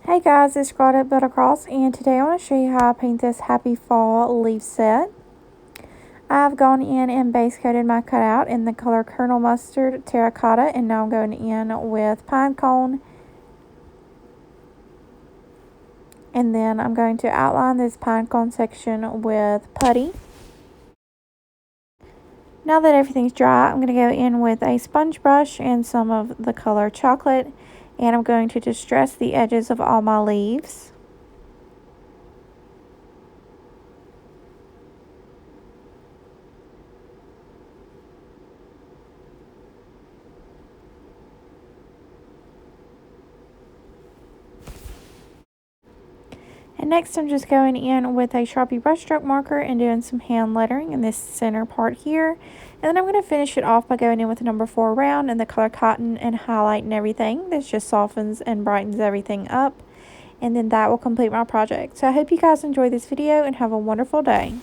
Hey guys, it's Claudette Buttercross, and today I want to show you how I paint this Happy Fall leaf set. I've gone in and base coated my cutout in the color Colonel Mustard Terracotta, and now I'm going in with Pine Cone. And then I'm going to outline this Pine Cone section with putty. Now that everything's dry, I'm going to go in with a sponge brush and some of the color Chocolate, and I'm going to distress the edges of all my leaves. And next I'm just going in with a Sharpie brushstroke marker and doing some hand lettering in this center part here. And then I'm going to finish it off by going in with a number 4 round in the color Cotton and highlighting everything. This just softens and brightens everything up. And then that will complete my project. So I hope you guys enjoy this video and have a wonderful day.